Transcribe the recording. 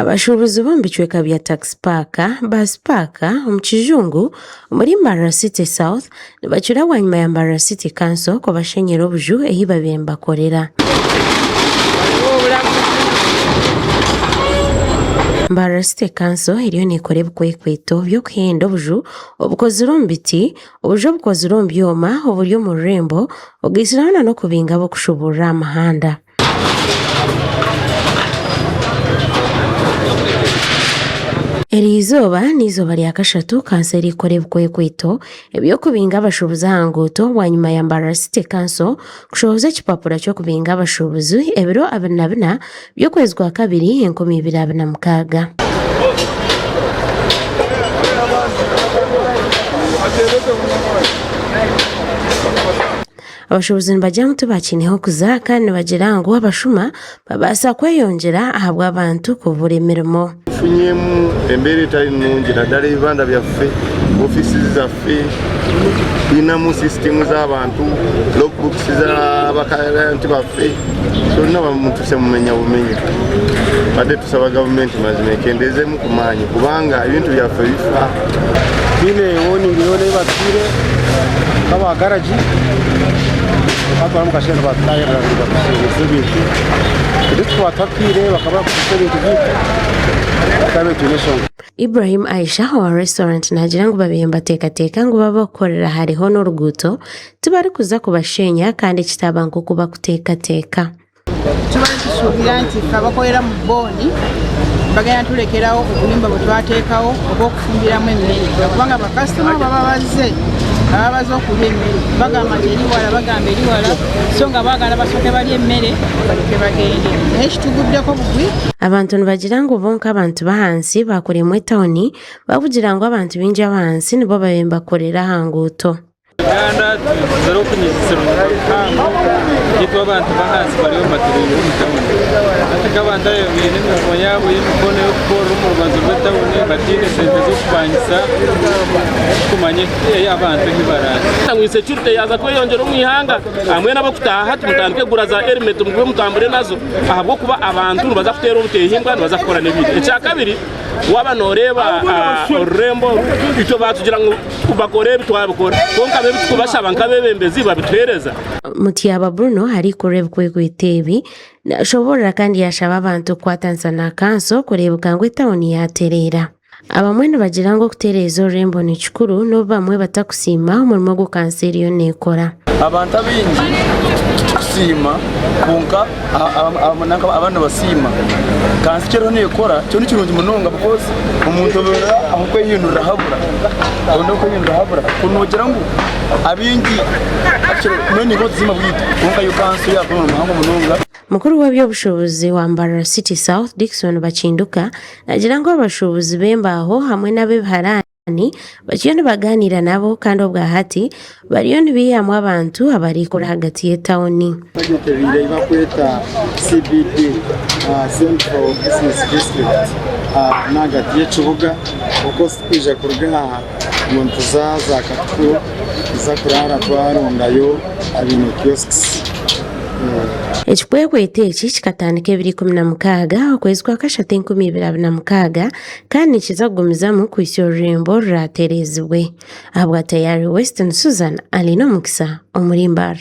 Abashubuzi b'omubichweka bya taxi park, bus park, omu kijungu omuri Mbarara City South nibachura wanyuma ya Mbarara City Council kubashenyera obuju ehi babaire nibakorera. Mbarara City Council eriyo nekora ebikwekweto by'okuhenda obuju obukozire omu biti, obuju obukozire omu byoma oburi omu rurembo ogaisiraho n'okubinga b'okushuburira amahanda. Erizooba n'izooba lya kashatu Council erikora ebikwekweto eby'okubinga abashubuzi aha nguuto wanyuma ya Mbarara City Council kushohoza ekipapura ky'okubinga abashubuzi ebiro 24 by'okwezi kwa kabiri 2026. Abashubuzi nibajya mutu bakineho kuza kandi nibagira ngu abashuma babaasa kweyongyera ahabwa abantu kubura emirimo. Tufunyemu embeera etali nnungi naddala ebibanda byaffe, ofiisi zaffe, tulinamu sisitemu z'abantu, logbooks z'abakalanti baffe, kyonna bamutuse mumenya bumenya. Badde tusaba gavumenti mazima ekendeezeemu ku maanyi kubanga ebintu byaffe bifa. Bine warning yone batire kaba garaji batwara mu kashendo batayira bakuze bintu twatapire bakaba kuze bintu Ibrahim Aisha wa restaurant nagira ngo babiyemba teka ngo babakorera hariho n'uruguto tubari kuza kubashenya kandi kitabango kuba kuteka. Tubari kusubira nti abakorera mu boni bagaya tulekerawo obulimba butwateekawo obwokufumbiramu emmere kubanga abakasitoma baba bazze ababaza okulya emmere bagamba nti eriwala bagamba eriwala so nga baagala basooke balya emmere baleke bagende naye kituguddeko bugwi. Abantu nibagira ngu bonka abantu bahansi bakoremu etawuni bavugira ngu abantu bingi abahansi nibo babaire nibakorera aha nguuto. Uganda tuzira okunyizisira omukaanga kitwa abantu bahansi bariyo mbaterere mu tawuni ate k'abantu ayo biine emirimo yaabo y'emikono y'okukora omu rubaju rw'etawuni batiine sente z'okupangisa kumanya abantu ehi baraza mu insecurity yaza kweyongyera omu ihanga hamwe n'abokutaaha tumutandike kugura za helmet mugwe mutambure nazo ahabw'okuba abantu nibaza kuteera obutehingwa nibaza kukora n'ebindi. Ekyakabiri waba nooreeba orurembo itwe batugira ngu bakore ebi twabikora konka bebi tukubashaba nk'abebembezi babituheereza. Mutyaba Bruno arikora ebikwekweto ebi nashoborera kandi yashaba abantu kukwatanisa na Council kureebeka ngu etawuni yatereera. Abamwe nibagira ngu okutereeza orurembo ni kikuru n'obu bamwe batakusiima omurimo ogu Council eriyo neekora. Abantu abingi kusiima konka abana basiima Council kyero neekora kyo ni kirungi munonga because omuntu obera aho kweyindurira habura kunogira ngu abingi none ngo tuzima bwite konka yo Council yakona umuhango munonga. Mukuru w'ebyobushubuzi wa Mbarara City South Dickson Bakinduka nagira ngu abashubuzi b'embaho hamwe n'abebiharani bakiyo nibaganira nabo kandi obwa hati bariyo nibiyamu abantu abarikora hagati y'etawuni. Bageterire bakweta CBD Central Business District nagati y'ekibuga uko kwija kuruga muntu za katuku za kurara twarondayo abino kiosks. Ekikwekweto eki kikatandika 2016 okwezi kwa kashatu 2026 kandi nikiza kugumizamu kwisa orurembo rurateerezibwe. Ahabwa Tayari Western Susan alina omukisa omuri Mbarara.